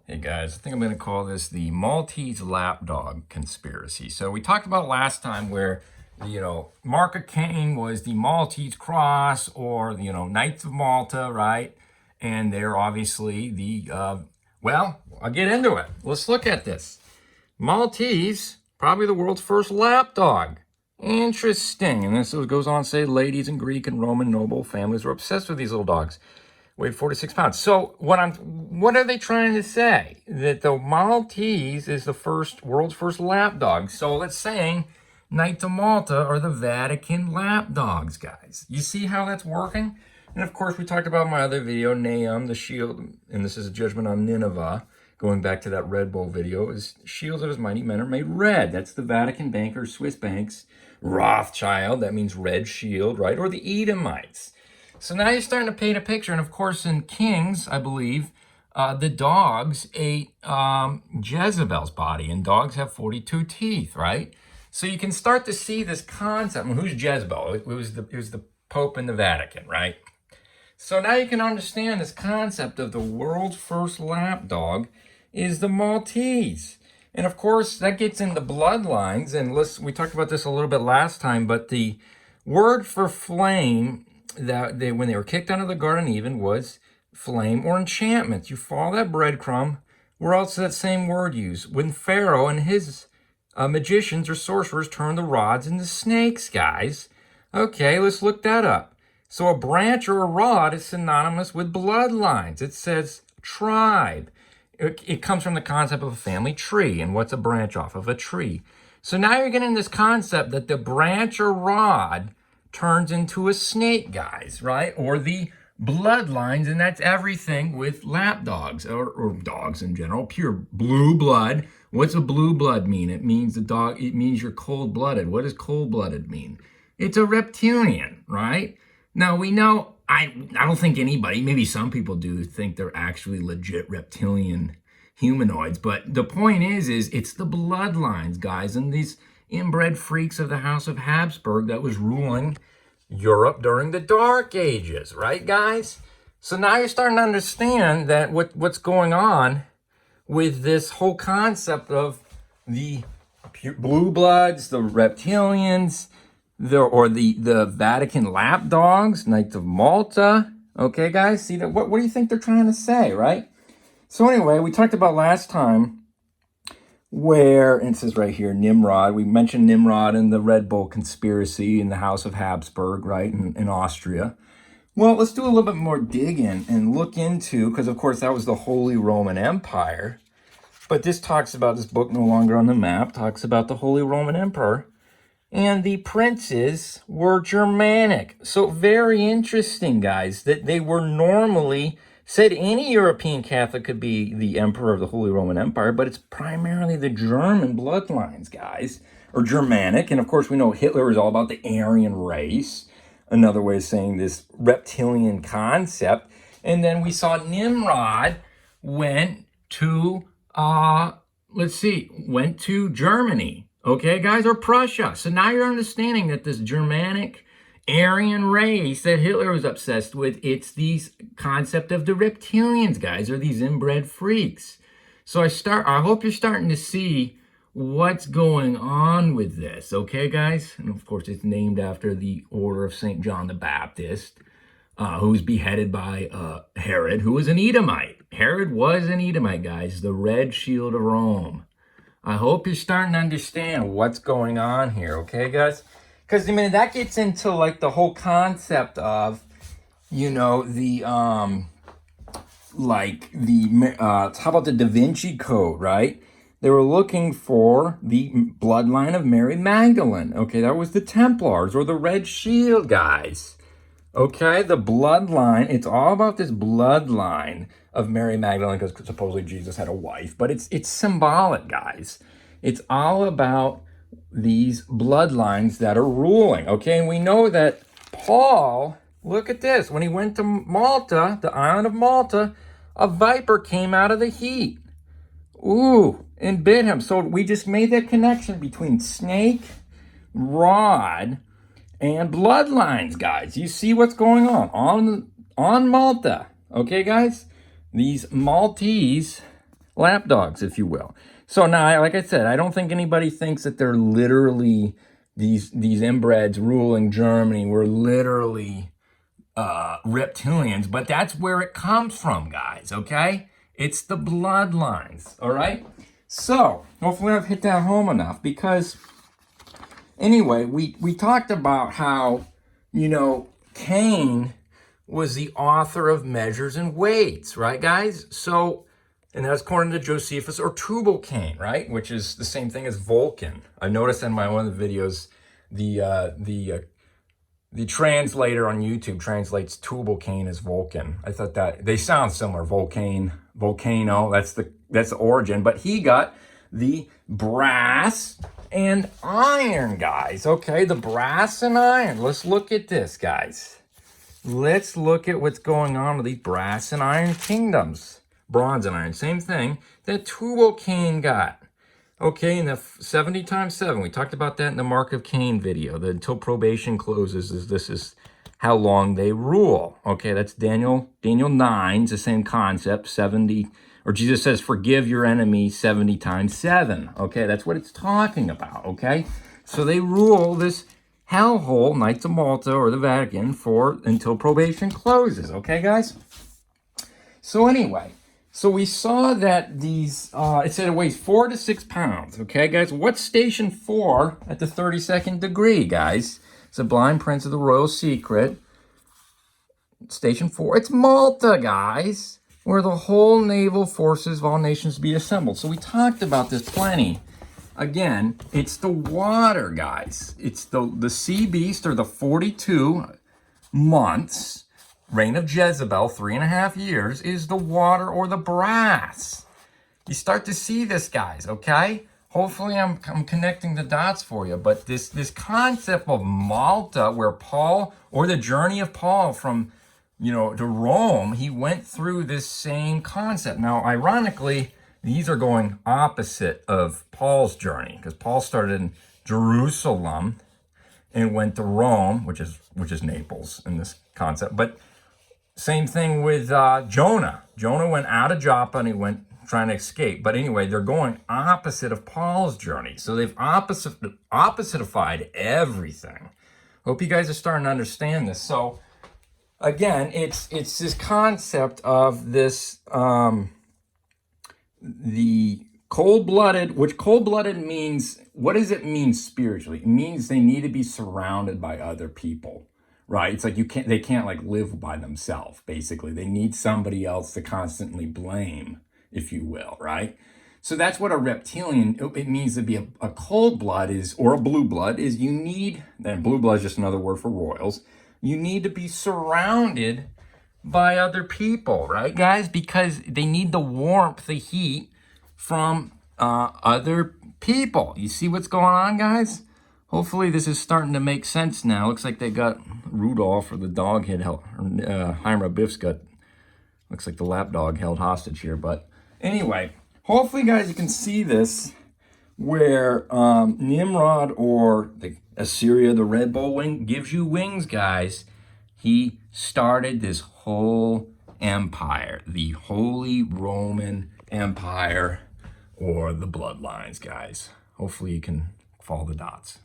Hey guys, I think I'm going to call this the Maltese lapdog conspiracy. So we talked about last time where, Mark of Cain was the Maltese cross or, Knights of Malta, right? And they're obviously well, I'll get into it. Let's look at this. Maltese, probably the world's first lapdog. Interesting. And this goes on to say ladies in Greek and Roman noble families were obsessed with these little dogs. Weighed 46 pounds. So what are they trying to say? That the Maltese is the world's first lapdog. So let's say Knights of Malta are the Vatican lapdogs, guys. You see how that's working? And of course, we talked about my other video, Nahum, the shield, and this is a judgment on Nineveh. Going back to that Red Bull video, is shields of his mighty men are made red. That's the Vatican bankers, Swiss banks. Rothschild, that means red shield, right? Or the Edomites. So now you're starting to paint a picture. And of course, in Kings, I believe, the dogs ate Jezebel's body, and dogs have 42 teeth, right? So you can start to see this concept. I mean, who's Jezebel? It was the Pope in the Vatican, right? So now you can understand this concept of the world's first lapdog is the Maltese. And of course, that gets into bloodlines. And we talked about this a little bit last time, but the word for flame when they were kicked out of the Garden of Eden was flame or enchantments. You follow that breadcrumb. Where else is that same word used? When Pharaoh and his magicians or sorcerers turned the rods into snakes, guys. Okay, let's look that up. So a branch or a rod is synonymous with bloodlines. It says tribe. It comes from the concept of a family tree. And what's a branch off of a tree? So now you're getting this concept that the branch or rod turns into a snake, guys, right? Or the bloodlines, and that's everything with lapdogs or dogs in general. Pure blue blood. What's a blue blood mean? It means it means you're cold-blooded. What does cold-blooded mean? It's a reptilian, right? Now we know, I don't think anybody, maybe some people do think they're actually legit reptilian humanoids, but the point is it's the bloodlines, guys, and these inbred freaks of the House of Habsburg that was ruling Europe during the Dark Ages, right, guys? So now you're starting to understand that what's going on with this whole concept of the blue bloods, the reptilians, the Vatican lapdogs, Knights of Malta. Okay, guys, see that? What do you think they're trying to say, right? So anyway, we talked about last time where, and it says right here, Nimrod. We mentioned Nimrod and the Red Bull conspiracy in the House of Habsburg, right, in Austria. Well, let's do a little bit more digging and look into, because of course that was the Holy Roman Empire. But this book no longer on the map, talks about the Holy Roman Emperor. And the princes were Germanic. So very interesting, guys, that they were normally said any European Catholic could be the emperor of the Holy Roman Empire, but it's primarily the German bloodlines, guys, or Germanic. And of course, we know Hitler is all about the Aryan race. Another way of saying this reptilian concept. And then we saw Nimrod went to Germany. Okay, guys, or Prussia. So now you're understanding that this Germanic Aryan race that Hitler was obsessed with, it's these concept of the reptilians, guys, or these inbred freaks. So I hope you're starting to see what's going on with this, okay, guys? And of course, it's named after the order of St. John the Baptist, who was beheaded by Herod, who was an Edomite. Herod was an Edomite, guys, the red shield of Rome. I hope you're starting to understand what's going on here, okay, guys? Because, that gets into, like, the whole concept of, how about the Da Vinci Code, right? They were looking for the bloodline of Mary Magdalene, okay? That was the Templars, or the Red Shield, guys. Okay, the bloodline, it's all about this bloodline of Mary Magdalene, because supposedly Jesus had a wife, but it's symbolic, guys. It's all about these bloodlines that are ruling, okay? And we know that Paul, look at this, when he went to Malta, the island of Malta, a viper came out of the heat. Ooh, and bit him. So we just made that connection between snake, rod, and bloodlines, guys. You see what's going on Malta. Okay, guys? These Maltese lapdogs, if you will. So now, like I said, I don't think anybody thinks that they're literally these inbreds ruling Germany were literally reptilians, but that's where it comes from, guys, okay? It's the bloodlines, all right? So, hopefully I've hit that home enough, because anyway, we talked about how, you know, Cain was the author of measures and weights, right, guys? So, and that's according to Josephus or Tubal-Cain, right? Which is the same thing as Vulcan. I noticed in one of the videos, the translator on YouTube translates Tubal-Cain as Vulcan. I thought that they sound similar. Volcano. That's the origin. But he got the brass and iron, guys. Okay, the brass and iron. Let's look at this, guys. Let's look at what's going on with these brass and iron kingdoms. Bronze and iron, same thing that Tubal-Cain got. Okay, in the 70 times 7, we talked about that in the Mark of Cain video. The until probation closes, this is how long they rule. Okay, that's Daniel 9. It's the same concept, 70, or Jesus says, forgive your enemy 70 times 7. Okay, that's what it's talking about, okay? So they rule this hellhole, Knights of Malta or the Vatican, for until probation closes, okay, guys? So anyway, so we saw that these, it said it weighs 4 to 6 pounds, okay, guys? What's station 4 at the 32nd degree, guys? It's a blind prince of the royal secret. Station 4, it's Malta, guys, where the whole naval forces of all nations be assembled. So we talked about this plenty. Again, it's the water, guys. It's the sea beast, or the 42 months, reign of Jezebel, 3.5 years, is the water or the brass. You start to see this, guys, okay? Hopefully I'm connecting the dots for you. But this concept of Malta, where Paul, or the journey of Paul from, you know, to Rome, he went through this same concept. Now, ironically, these are going opposite of Paul's journey, because Paul started in Jerusalem and went to Rome, which is Naples in this concept. But same thing with Jonah. Jonah went out of Joppa and he went trying to escape. But anyway, they're going opposite of Paul's journey. So they've oppositified everything. Hope you guys are starting to understand this. So again, it's this concept of this the cold-blooded, which cold-blooded means, what does it mean spiritually? It means they need to be surrounded by other people, right? It's like they can't like live by themselves, basically. They need somebody else to constantly blame, if you will, right? So that's what a reptilian, it means to be a cold blood is, or a blue blood is, you need, then blue blood is just another word for royals. You need to be surrounded by other people, right, guys? Because they need the warmth, the heat from other people. You see what's going on, guys? Hopefully this is starting to make sense now. Looks like they got Rudolph, or the dog had held, Hyma Biff's got, looks like the lapdog held hostage here. But anyway, hopefully, guys, you can see this, where Nimrod, or the Assyria, the red bull wing, gives you wings, guys. He started this whole empire, the Holy Roman Empire, or the bloodlines, guys. Hopefully you can follow the dots.